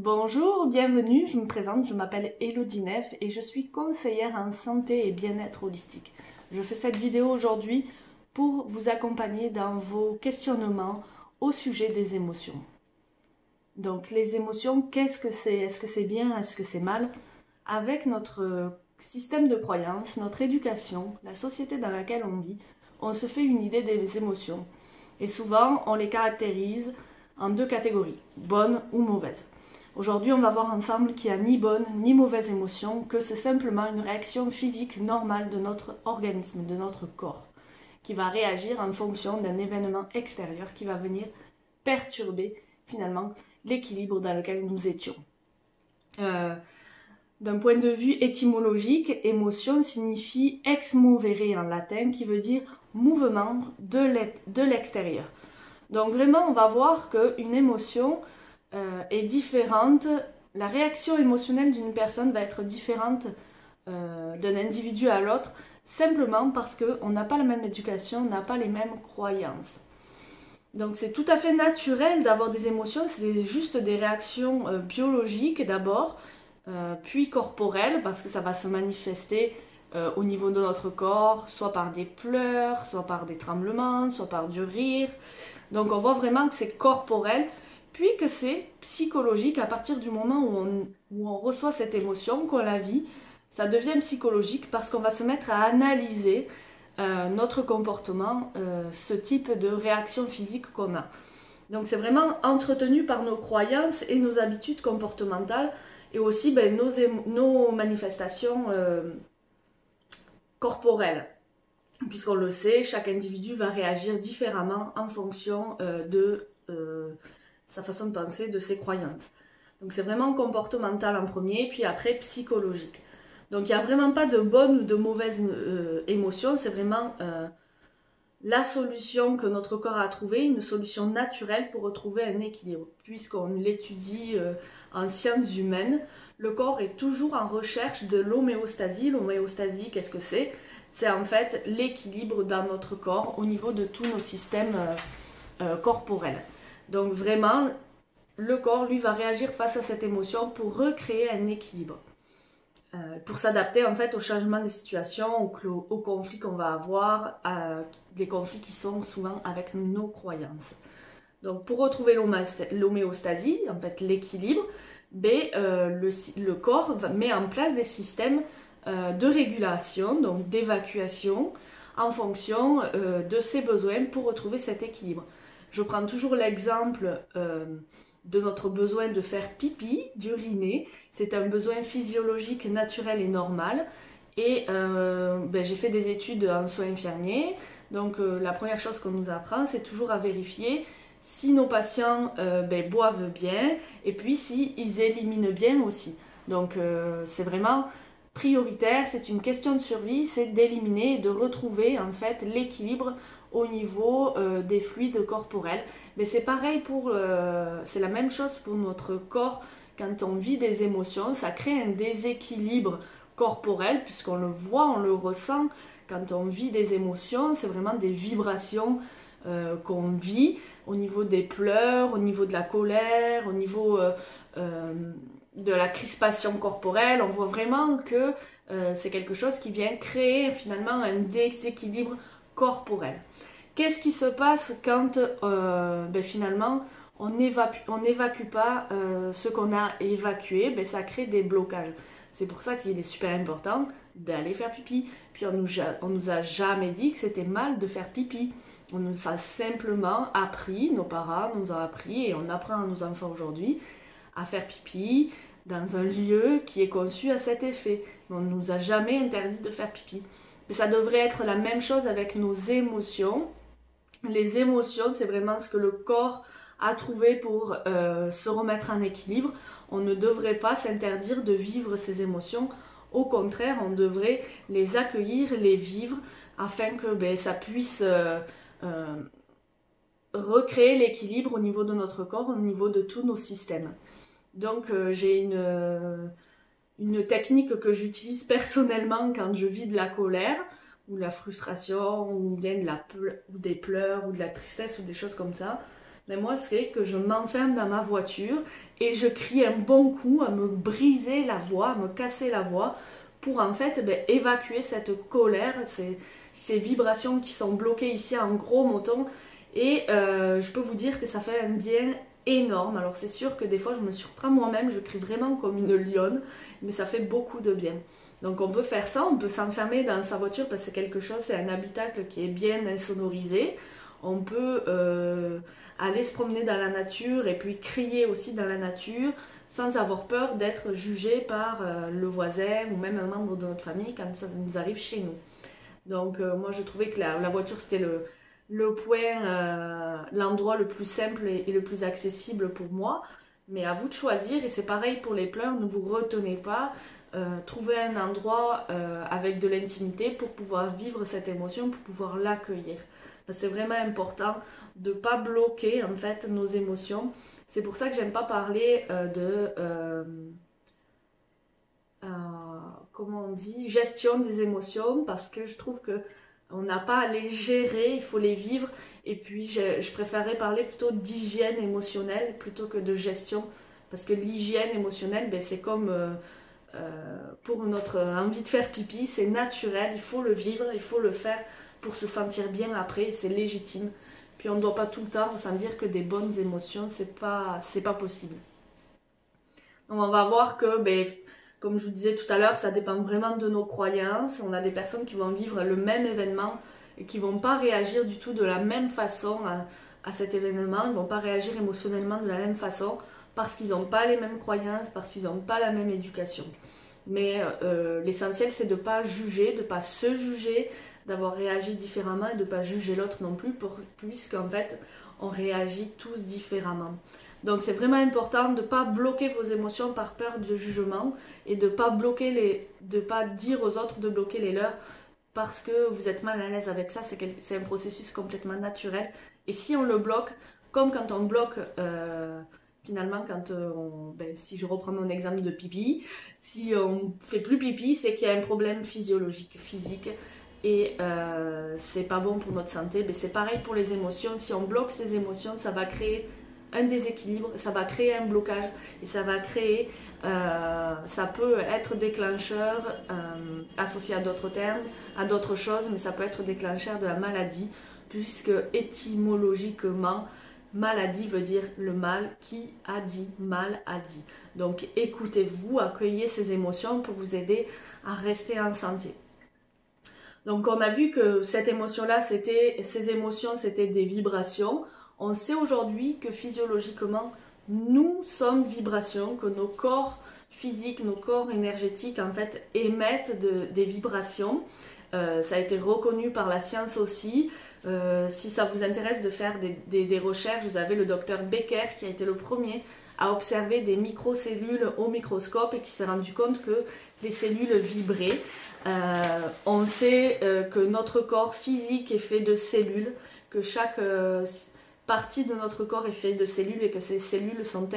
Bonjour, bienvenue, je me présente, je m'appelle Elodie Neff et je suis conseillère en santé et bien-être holistique. Je fais cette vidéo aujourd'hui pour vous accompagner dans vos questionnements au sujet des émotions. Donc les émotions, qu'est-ce que c'est? Est-ce que c'est bien? Est-ce que c'est mal? Avec notre système de croyance, notre éducation, la société dans laquelle on vit, on se fait une idée des émotions. Et souvent, on les caractérise en deux catégories, bonnes ou mauvaises. Aujourd'hui, on va voir ensemble qu'il n'y a ni bonne ni mauvaise émotion, que c'est simplement une réaction physique normale de notre organisme, de notre corps, qui va réagir en fonction d'un événement extérieur qui va venir perturber finalement l'équilibre dans lequel nous étions. D'un point de vue étymologique, émotion signifie ex movere en latin, qui veut dire mouvement de l'extérieur. Donc vraiment, on va voir qu'une émotion est différente, la réaction émotionnelle d'une personne va être différente d'un individu à l'autre, simplement parce qu'on n'a pas la même éducation, on n'a pas les mêmes croyances. Donc c'est tout à fait naturel d'avoir des émotions, c'est juste des réactions biologiques d'abord, puis corporelles, parce que ça va se manifester au niveau de notre corps, soit par des pleurs, soit par des tremblements, soit par du rire. Donc on voit vraiment que c'est corporel, puis que c'est psychologique à partir du moment où on reçoit cette émotion, qu'on la vit, ça devient psychologique parce qu'on va se mettre à analyser notre comportement, ce type de réaction physique qu'on a. Donc c'est vraiment entretenu par nos croyances et nos habitudes comportementales et aussi nos manifestations corporelles. Puisqu'on le sait, chaque individu va réagir différemment en fonction de sa façon de penser, de ses croyances. Donc c'est vraiment comportemental en premier, puis après psychologique. Donc il n'y a vraiment pas de bonne ou de mauvaise émotion, c'est vraiment la solution que notre corps a trouvée, une solution naturelle pour retrouver un équilibre. Puisqu'on l'étudie en sciences humaines, le corps est toujours en recherche de l'homéostasie. L'homéostasie, qu'est-ce que c'est? C'est en fait l'équilibre dans notre corps au niveau de tous nos systèmes corporels. Donc vraiment, le corps, lui, va réagir face à cette émotion pour recréer un équilibre. Pour s'adapter en fait au changement des situations, aux conflits qu'on va avoir, des conflits qui sont souvent avec nos croyances. Donc pour retrouver l'homéostasie, en fait l'équilibre, le corps met en place des systèmes de régulation, donc d'évacuation, en fonction de ses besoins pour retrouver cet équilibre. Je prends toujours l'exemple de notre besoin de faire pipi, d'uriner. C'est un besoin physiologique, naturel et normal. Et j'ai fait des études en soins infirmiers. Donc la première chose qu'on nous apprend, c'est toujours à vérifier si nos patients boivent bien et puis s'ils éliminent bien aussi. Donc c'est vraiment prioritaire, c'est une question de survie, c'est d'éliminer et de retrouver en fait l'équilibre au niveau des fluides corporels. Mais c'est pareil c'est la même chose pour notre corps. Quand on vit des émotions, ça crée un déséquilibre corporel puisqu'on le voit, on le ressent. Quand on vit des émotions, c'est vraiment des vibrations qu'on vit au niveau des pleurs, au niveau de la colère, au niveau de la crispation corporelle. On voit vraiment que c'est quelque chose qui vient créer finalement un déséquilibre corporel. Qu'est-ce qui se passe quand finalement on n'évacue pas ce qu'on a évacué? Ça crée des blocages. C'est pour ça qu'il est super important d'aller faire pipi. Puis on nous a jamais dit que c'était mal de faire pipi. On nous a simplement appris, nos parents nous ont appris et on apprend à nos enfants aujourd'hui à faire pipi dans un lieu qui est conçu à cet effet. On ne nous a jamais interdit de faire pipi. Mais ça devrait être la même chose avec nos émotions. Les émotions, c'est vraiment ce que le corps a trouvé pour se remettre en équilibre. On ne devrait pas s'interdire de vivre ces émotions. Au contraire, on devrait les accueillir, les vivre, afin que ça puisse recréer l'équilibre au niveau de notre corps, au niveau de tous nos systèmes. Donc j'ai une technique que j'utilise personnellement quand je vis de la colère, ou de la frustration, ou bien des pleurs, ou de la tristesse, ou des choses comme ça. Mais moi, c'est que je m'enferme dans ma voiture et je crie un bon coup à me briser la voix, à me casser la voix pour en fait évacuer cette colère, ces vibrations qui sont bloquées ici en gros moton. Et je peux vous dire que ça fait un bien énorme. Alors c'est sûr que des fois je me surprends moi-même, je crie vraiment comme une lionne, mais ça fait beaucoup de bien. Donc on peut faire ça, on peut s'enfermer dans sa voiture parce que c'est quelque chose, c'est un habitacle qui est bien insonorisé. On peut aller se promener dans la nature et puis crier aussi dans la nature sans avoir peur d'être jugé par le voisin ou même un membre de notre famille quand ça nous arrive chez nous. Donc moi je trouvais que la voiture c'était le point, l'endroit le plus simple et le plus accessible pour moi. Mais à vous de choisir et c'est pareil pour les pleurs, ne vous retenez pas. Trouvez un endroit avec de l'intimité pour pouvoir vivre cette émotion, pour pouvoir l'accueillir. C'est vraiment important de ne pas bloquer en fait nos émotions. C'est pour ça que j'aime pas parler comment on dit, gestion des émotions, parce que je trouve que on n'a pas à les gérer, il faut les vivre. Et puis je préférerais parler plutôt d'hygiène émotionnelle plutôt que de gestion, parce que l'hygiène émotionnelle, c'est comme pour notre envie de faire pipi, c'est naturel, il faut le vivre, il faut le faire pour se sentir bien après, c'est légitime. Puis on ne doit pas tout le temps ressentir que des bonnes émotions, c'est pas possible. Donc on va voir que, comme je vous disais tout à l'heure, ça dépend vraiment de nos croyances. On a des personnes qui vont vivre le même événement et qui vont pas réagir du tout de la même façon à cet événement. Ils vont pas réagir émotionnellement de la même façon parce qu'ils n'ont pas les mêmes croyances, parce qu'ils n'ont pas la même éducation. Mais l'essentiel, c'est de ne pas juger, de ne pas se juger, d'avoir réagi différemment et de ne pas juger l'autre non plus, puisqu'en fait, on réagit tous différemment. Donc c'est vraiment important de ne pas bloquer vos émotions par peur de jugement et de ne pas dire aux autres de bloquer les leurs parce que vous êtes mal à l'aise avec ça. C'est un processus complètement naturel. Et si on le bloque, comme quand on bloque... Finalement, quand si je reprends mon exemple de pipi, si on fait plus pipi, c'est qu'il y a un problème physiologique, physique, et c'est pas bon pour notre santé. C'est pareil pour les émotions. Si on bloque ces émotions, ça va créer un déséquilibre, ça va créer un blocage, et ça va créer, ça peut être déclencheur, associé à d'autres termes, à d'autres choses, mais ça peut être déclencheur de la maladie, puisque étymologiquement, maladie veut dire le mal. Qui a dit mal a dit. Donc écoutez-vous, accueillez ces émotions pour vous aider à rester en santé. Donc on a vu que cette émotion-là, ces émotions, c'était des vibrations. On sait aujourd'hui que physiologiquement, nous sommes vibrations, que nos corps physiques, nos corps énergétiques en fait émettent des vibrations. Ça a été reconnu par la science aussi. Si ça vous intéresse de faire des recherches, vous avez le docteur Becker qui a été le premier à observer des microcellules au microscope et qui s'est rendu compte que les cellules vibraient. On sait que notre corps physique est fait de cellules, que chaque partie de notre corps est faite de cellules et que ces cellules sont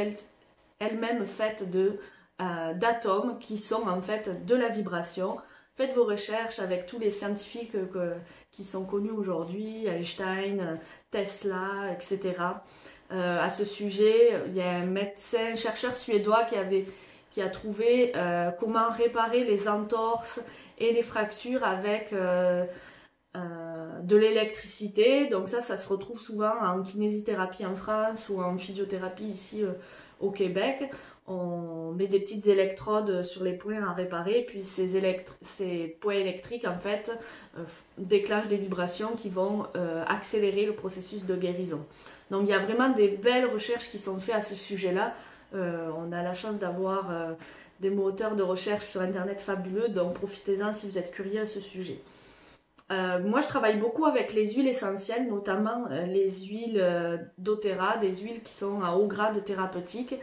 elles-mêmes faites d'atomes qui sont en fait de la vibration. Faites vos recherches avec tous les scientifiques qui sont connus aujourd'hui, Einstein, Tesla, etc. À ce sujet, il y a un médecin, chercheur suédois qui a trouvé comment réparer les entorses et les fractures avec de l'électricité. Donc ça se retrouve souvent en kinésithérapie en France ou en physiothérapie ici au Québec. On met des petites électrodes sur les points à réparer, puis ces points électriques en fait déclenchent des vibrations qui vont accélérer le processus de guérison. Donc il y a vraiment des belles recherches qui sont faites à ce sujet-là. On a la chance d'avoir des moteurs de recherche sur internet fabuleux, donc profitez-en si vous êtes curieux à ce sujet. Moi je travaille beaucoup avec les huiles essentielles, notamment les huiles doTERRA, des huiles qui sont à haut grade thérapeutique.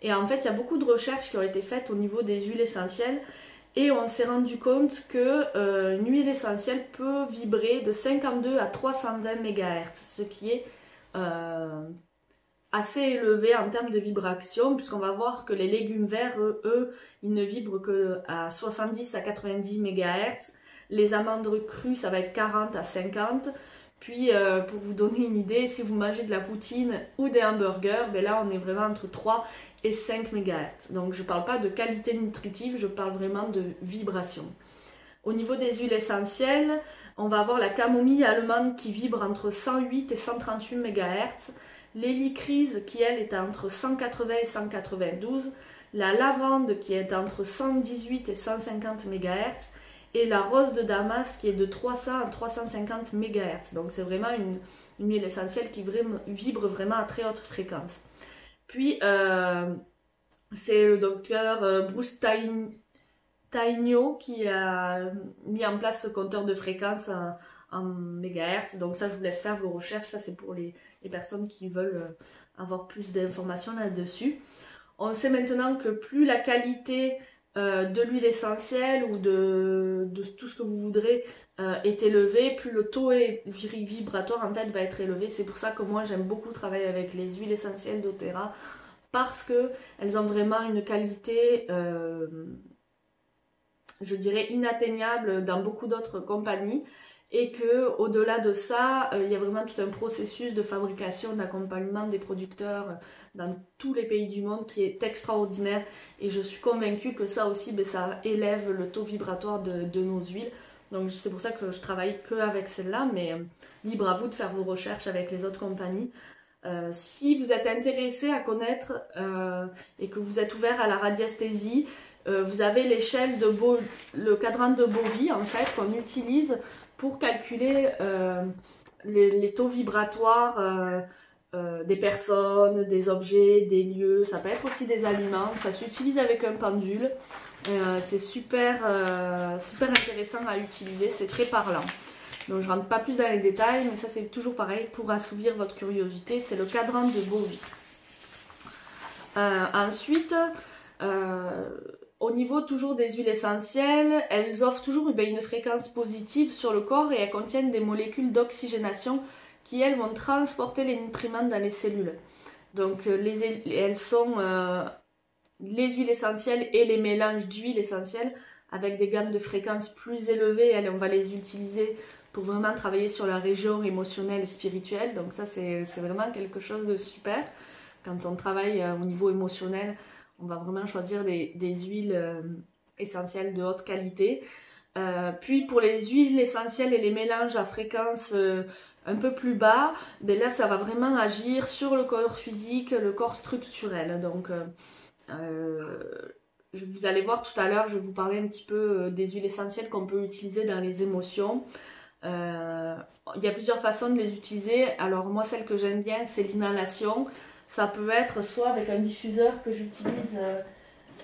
Et en fait, il y a beaucoup de recherches qui ont été faites au niveau des huiles essentielles et on s'est rendu compte qu'une huile essentielle peut vibrer de 52 à 320 MHz, ce qui est assez élevé en termes de vibration, puisqu'on va voir que les légumes verts, eux, ils ne vibrent qu'à 70 à 90 MHz. Les amandes crues, ça va être 40 à 50. Puis pour vous donner une idée, si vous mangez de la poutine ou des hamburgers, ben là on est vraiment entre 3 et 5 MHz. Donc je ne parle pas de qualité nutritive, je parle vraiment de vibration. Au niveau des huiles essentielles, on va avoir la camomille allemande qui vibre entre 108 et 138 MHz, l'hélicryse qui elle est entre 180 et 192, la lavande qui est entre 118 et 150 MHz et la rose de Damas qui est de 300 à 350 MHz. Donc c'est vraiment une huile essentielle qui vibre vraiment à très haute fréquence. Puis c'est le docteur Bruce Tainio qui a mis en place ce compteur de fréquence en mégahertz. Donc ça, je vous laisse faire vos recherches. Ça, c'est pour les personnes qui veulent avoir plus d'informations là-dessus. On sait maintenant que plus la qualité de l'huile essentielle ou de tout ce que vous voudrez est élevée, plus le taux vibratoire en tête va être élevé. C'est pour ça que moi, j'aime beaucoup travailler avec les huiles essentielles d'Oterra parce qu'elles ont vraiment une qualité... je dirais inatteignable dans beaucoup d'autres compagnies et que au-delà de ça, il y a vraiment tout un processus de fabrication, d'accompagnement des producteurs dans tous les pays du monde qui est extraordinaire et je suis convaincue que ça aussi, ça élève le taux vibratoire de nos huiles. Donc c'est pour ça que je travaille que avec celle-là, mais libre à vous de faire vos recherches avec les autres compagnies. Si vous êtes intéressé à connaître et que vous êtes ouvert à la radiesthésie, vous avez l'échelle de le cadran de Bovie en fait qu'on utilise pour calculer les taux vibratoires des personnes, des objets, des lieux. Ça peut être aussi des aliments. Ça s'utilise avec un pendule. C'est super intéressant à utiliser. C'est très parlant. Donc je ne rentre pas plus dans les détails, mais ça c'est toujours pareil pour assouvir votre curiosité. C'est le cadran de Bovie. Ensuite, au niveau toujours des huiles essentielles, elles offrent toujours une fréquence positive sur le corps et elles contiennent des molécules d'oxygénation qui elles vont transporter les nutriments dans les cellules. Donc elles sont les huiles essentielles et les mélanges d'huiles essentielles avec des gammes de fréquences plus élevées. On va les utiliser pour vraiment travailler sur la région émotionnelle et spirituelle. Donc ça c'est vraiment quelque chose de super. Quand on travaille au niveau émotionnel, on va vraiment choisir des huiles essentielles de haute qualité. Puis pour les huiles essentielles et les mélanges à fréquence un peu plus bas, là ça va vraiment agir sur le corps physique, le corps structurel. Donc vous allez voir tout à l'heure, je vais vous parler un petit peu des huiles essentielles qu'on peut utiliser dans les émotions. Il y a plusieurs façons de les utiliser. Alors moi celle que j'aime bien c'est l'inhalation. Ça peut être soit avec un diffuseur que j'utilise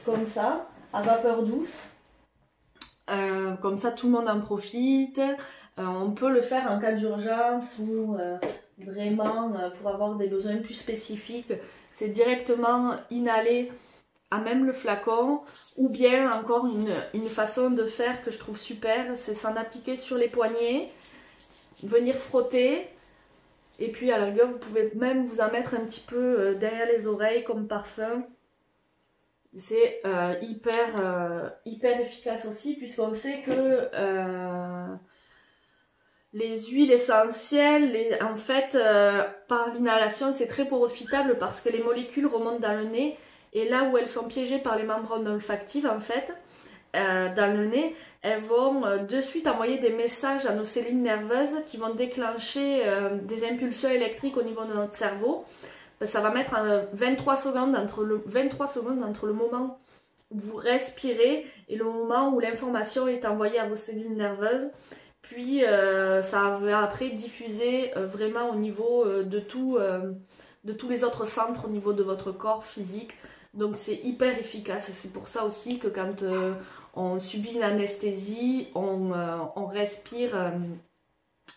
comme ça, à vapeur douce. Comme ça tout le monde en profite. On peut le faire en cas d'urgence ou vraiment pour avoir des besoins plus spécifiques. C'est directement inhaler à même le flacon. Ou bien encore une façon de faire que je trouve super, c'est s'en appliquer sur les poignets, venir frotter. Et puis à la rigueur, vous pouvez même vous en mettre un petit peu derrière les oreilles comme parfum. C'est hyper efficace aussi puisqu'on sait que les huiles essentielles, en fait, par l'inhalation, c'est très profitable parce que les molécules remontent dans le nez et là où elles sont piégées par les membranes olfactives, en fait, dans le nez, elles vont de suite envoyer des messages à nos cellules nerveuses qui vont déclencher des impulsions électriques au niveau de notre cerveau. Ça va mettre 23 secondes entre le moment où vous respirez et le moment où l'information est envoyée à vos cellules nerveuses. Puis ça va après diffuser vraiment au niveau de tous les autres centres au niveau de votre corps physique. Donc c'est hyper efficace. C'est pour ça aussi que quand on subit une anesthésie, on respire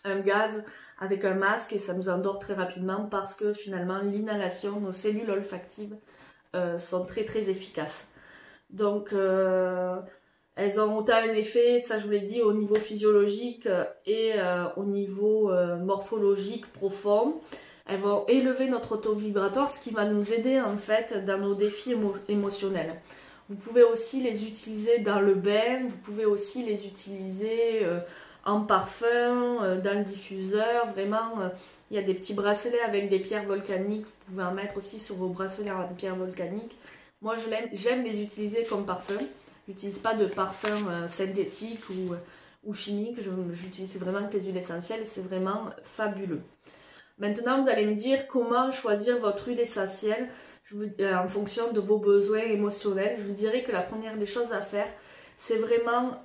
un gaz avec un masque et ça nous endort très rapidement parce que finalement l'inhalation, nos cellules olfactives sont très très efficaces. Donc elles ont autant un effet, ça je vous l'ai dit, au niveau physiologique et au niveau morphologique profond. Elles vont élever notre taux vibratoire, ce qui va nous aider en fait dans nos défis émotionnels. Vous pouvez aussi les utiliser dans le bain, vous pouvez aussi les utiliser en parfum, dans le diffuseur. Vraiment, il y a des petits bracelets avec des pierres volcaniques. Vous pouvez en mettre aussi sur vos bracelets en pierres volcaniques. Moi, j'aime les utiliser comme parfum. J'utilise pas de parfum synthétique ou chimique. J'utilise vraiment que les huiles essentielles et c'est vraiment fabuleux. Maintenant, vous allez me dire comment choisir votre huile essentielle en fonction de vos besoins émotionnels. Je vous dirais que la première des choses à faire, c'est vraiment...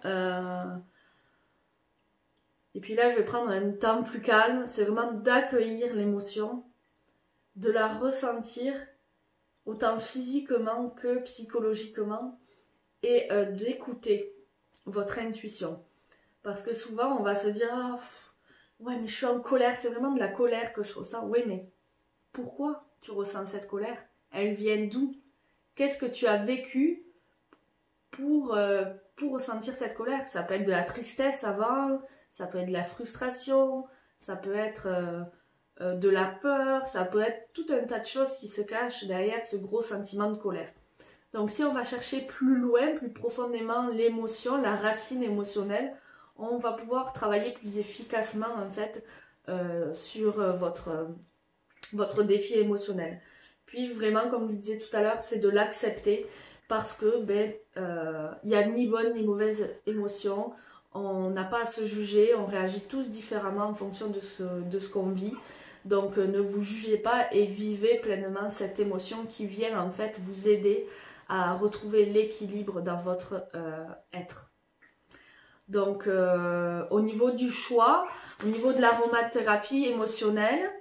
Et puis là, je vais prendre un temps plus calme. C'est vraiment d'accueillir l'émotion, de la ressentir, autant physiquement que psychologiquement, et d'écouter votre intuition. Parce que souvent, on va se dire... Ah, ouais, mais je suis en colère, c'est vraiment de la colère que je ressens. Oui, mais pourquoi tu ressens cette colère? Elle vient d'où? Qu'est-ce que tu as vécu pour ressentir cette colère? Ça peut être de la tristesse avant, ça peut être de la frustration, ça peut être de la peur, ça peut être tout un tas de choses qui se cachent derrière ce gros sentiment de colère. Donc si on va chercher plus loin, plus profondément l'émotion, la racine émotionnelle, on va pouvoir travailler plus efficacement en fait sur votre défi émotionnel. Puis vraiment, comme je vous disais tout à l'heure, c'est de l'accepter parce que y a ni bonne ni mauvaise émotion. On n'a pas à se juger, on réagit tous différemment en fonction de ce qu'on vit. Donc ne vous jugez pas et vivez pleinement cette émotion qui vient en fait vous aider à retrouver l'équilibre dans votre être. Donc, au niveau du choix, au niveau de l'aromathérapie émotionnelle,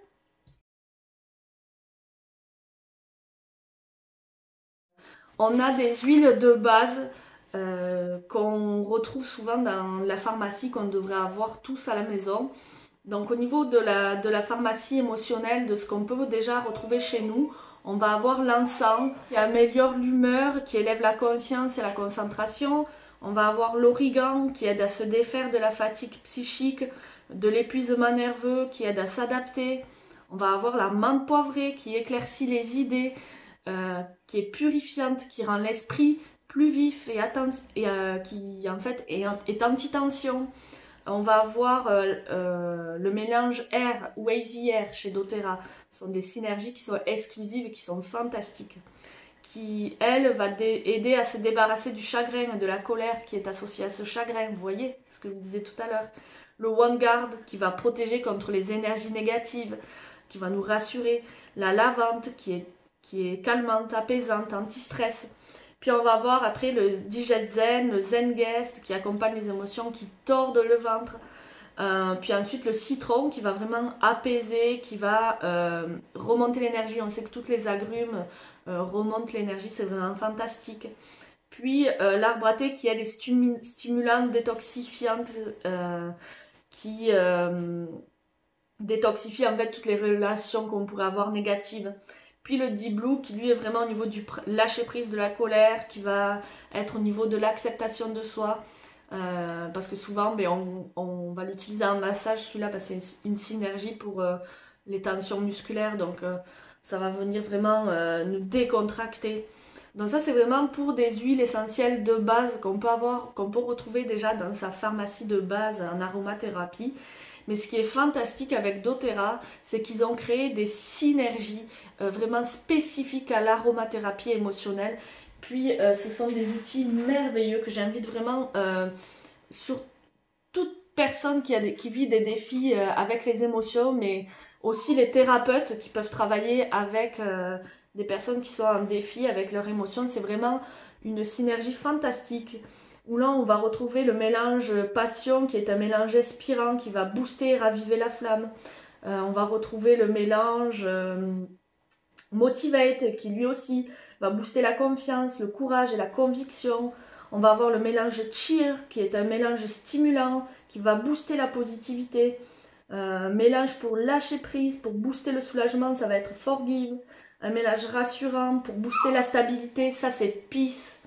on a des huiles de base qu'on retrouve souvent dans la pharmacie, qu'on devrait avoir tous à la maison. Donc, au niveau de la pharmacie émotionnelle, de ce qu'on peut déjà retrouver chez nous, on va avoir l'encens qui améliore l'humeur, qui élève la conscience et la concentration. On va avoir l'origan qui aide à se défaire de la fatigue psychique, de l'épuisement nerveux, qui aide à s'adapter. On va avoir la menthe poivrée qui éclaircit les idées, qui est purifiante, qui rend l'esprit plus vif et qui en fait est anti-tension. On va avoir le mélange Air ou Easy Air chez doTERRA. Ce sont des synergies qui sont exclusives et qui sont fantastiques. Qui, elle, va aider à se débarrasser du chagrin et de la colère qui est associée à ce chagrin. Vous voyez ce que je vous disais tout à l'heure. Le One Guard qui va protéger contre les énergies négatives, qui va nous rassurer. La lavande qui est calmante, apaisante, anti-stress. Puis on va voir après le Digest Zen, le Zen Guest qui accompagne les émotions, qui tordent le ventre. Puis ensuite le citron qui va vraiment apaiser, qui va remonter l'énergie. On sait que toutes les agrumes remontent l'énergie, c'est vraiment fantastique. Puis l'arbre à thé qui est stimulantes, détoxifiantes, qui détoxifie en fait toutes les relations qu'on pourrait avoir négatives. Puis le Deep Blue qui lui est vraiment au niveau du lâcher prise de la colère, qui va être au niveau de l'acceptation de soi. Parce que souvent on va l'utiliser en massage celui-là parce que c'est une synergie pour les tensions musculaires, donc ça va venir vraiment nous décontracter. Donc ça c'est vraiment pour des huiles essentielles de base qu'on peut retrouver déjà dans sa pharmacie de base en aromathérapie. Mais ce qui est fantastique avec doTERRA, c'est qu'ils ont créé des synergies vraiment spécifiques à l'aromathérapie émotionnelle. Puis ce sont des outils merveilleux que j'invite vraiment sur toute personne qui vit des défis avec les émotions, mais aussi les thérapeutes qui peuvent travailler avec des personnes qui sont en défi avec leurs émotions. C'est vraiment une synergie fantastique où là on va retrouver le mélange passion qui est un mélange inspirant qui va booster et raviver la flamme. On va retrouver le mélange motivate qui lui aussi va booster la confiance, le courage et la conviction. On va avoir le mélange cheer qui est un mélange stimulant qui va booster la positivité. Mélange pour lâcher prise, pour booster le soulagement, ça va être forgive. Un mélange rassurant pour booster la stabilité, ça c'est peace.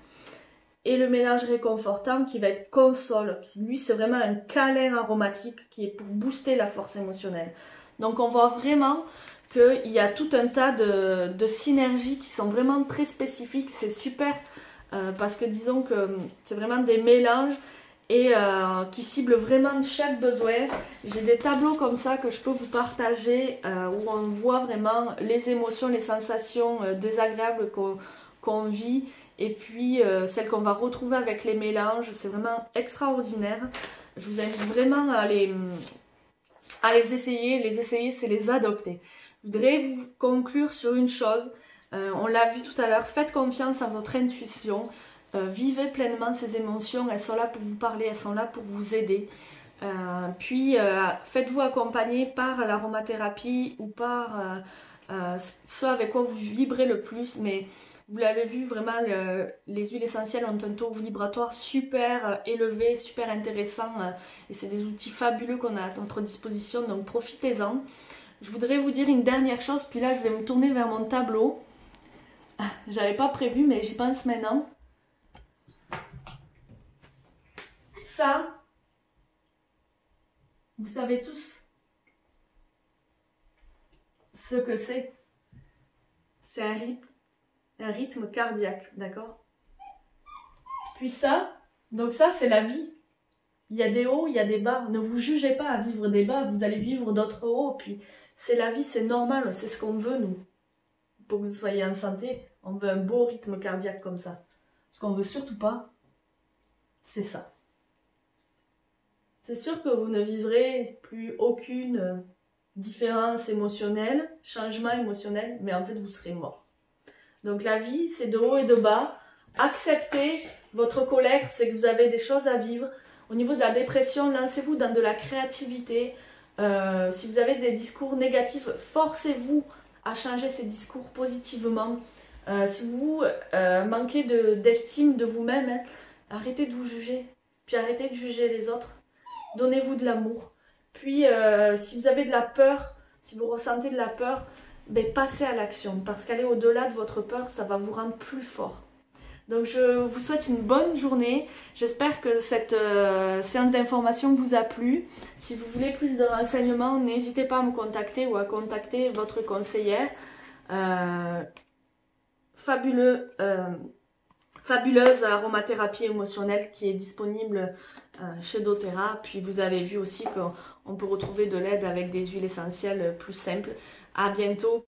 Et le mélange réconfortant qui va être console. Lui, c'est vraiment un câlin aromatique qui est pour booster la force émotionnelle. Donc, on voit vraiment qu'il y a tout un tas de synergies qui sont vraiment très spécifiques. C'est super parce que disons que c'est vraiment des mélanges et qui cible vraiment chaque besoin. J'ai des tableaux comme ça que je peux vous partager où on voit vraiment les émotions, les sensations désagréables qu'on vit et puis celles qu'on va retrouver avec les mélanges. C'est vraiment extraordinaire. Je vous invite vraiment à les essayer. Les essayer, c'est les adopter. Je voudrais vous conclure sur une chose. On l'a vu tout à l'heure, faites confiance à votre intuition. Vivez pleinement ces émotions, elles sont là pour vous parler, elles sont là pour vous aider. Puis faites-vous accompagner par l'aromathérapie ou par ce avec quoi vous vibrez le plus. Mais vous l'avez vu, vraiment, les huiles essentielles ont un taux vibratoire super élevé, super intéressant. Et c'est des outils fabuleux qu'on a à notre disposition, donc profitez-en. Je voudrais vous dire une dernière chose, puis là je vais me tourner vers mon tableau. J'avais pas prévu, mais j'y pense maintenant. Ça, vous savez tous ce que c'est. C'est un rythme cardiaque, d'accord? Puis ça, donc ça c'est la vie. Il y a des hauts, il y a des bas. Ne vous jugez pas à vivre des bas, vous allez vivre d'autres hauts. Puis c'est la vie, c'est normal, c'est ce qu'on veut nous. Pour que vous soyez en santé, on veut un beau rythme cardiaque comme ça. Ce qu'on veut surtout pas, c'est ça. C'est sûr que vous ne vivrez plus aucune différence émotionnelle, changement émotionnel, mais en fait vous serez mort. Donc la vie, c'est de haut et de bas. Acceptez votre colère, c'est que vous avez des choses à vivre. Au niveau de la dépression, lancez-vous dans de la créativité. Si vous avez des discours négatifs, forcez-vous à changer ces discours positivement. Si vous manquez d'estime de vous-même, hein, arrêtez de vous juger. Puis arrêtez de juger les autres. Donnez-vous de l'amour. Puis si vous avez de la peur, si vous ressentez de la peur, ben, passez à l'action. Parce qu'aller au-delà de votre peur, ça va vous rendre plus fort. Donc je vous souhaite une bonne journée. J'espère que cette séance d'information vous a plu. Si vous voulez plus de renseignements, n'hésitez pas à me contacter ou à contacter votre conseillère. Fabuleuse aromathérapie émotionnelle qui est disponible chez doTERRA. Puis vous avez vu aussi qu'on peut retrouver de l'aide avec des huiles essentielles plus simples. À bientôt.